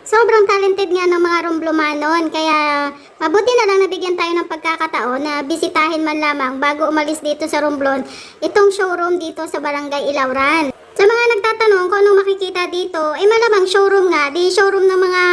Sobrang talented nga ng mga Romblomanon, kaya mabuti na lang nabigyan tayo ng pagkakataon na bisitahin man lamang bago umalis dito sa Romblon, itong showroom dito sa Barangay Ilauran. Sa mga nagtatanong kung anong makikita dito, malamang showroom nga, di showroom ng mga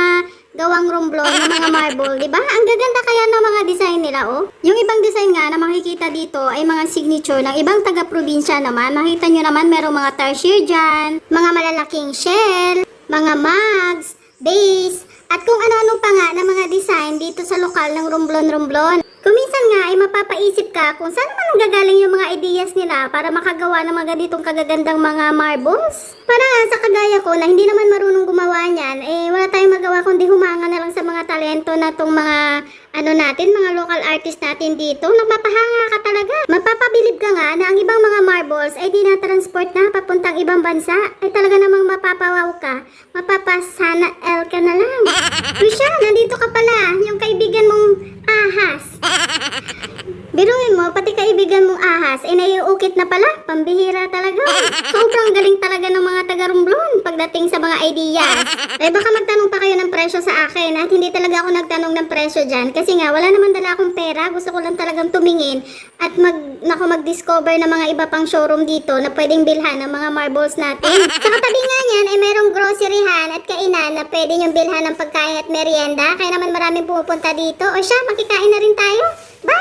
gawang Romblon, ng mga marble, di ba? Ang gaganda kaya ng mga design nila, oh. Yung ibang design nga na makikita dito ay mga signature ng ibang taga-probinsya naman. Makita nyo naman merong mga tarsier dyan, mga malalaking shell, mga mugs, base, at kung ano-ano pa nga na mga design dito sa lokal ng Romblon. Kuminsan nga ay mapapaisip ka kung saan man nanggagaling yung mga ideas nila para makagawa ng mga ganitong kagagandang mga marbles. Para nga sa kagaya ko na hindi naman marunong gumawa niyan, wala tayong magawa kundi humanga na lang sa mga talento na tong mga mga local artist natin dito. Nagpapahanga ka talaga. Mapapabilib ka nga na ang ibang mga marbles ay dinatransport na papuntang ibang bansa. Ay talaga namang mapapawaw ka. Mapapasana L ka na lang. Kusya, nandito ka pala. Yung kaibigan mong ahas. Biruin mo, pati kaibigan mong ahas, naiuukit na pala. Pambihira talaga. Sobrang galing talaga ng mga taga-Romblon pagdating sa mga ideas. Baka magtanong pa kayo ng presyo sa akin at hindi talaga ako nagtanong ng presyo dyan kasi nga wala naman dala akong pera. Gusto ko lang talagang tumingin at mag-discover ng mga iba pang showroom dito na pwedeng bilhan ng mga marbles natin. Sa katabi nga niyan ay merong groceryhan at kainan na pwede nyong bilhan ng pagkain at merienda. Kaya naman maraming pumupunta dito. O siya, makikain na rin tayo. Bye!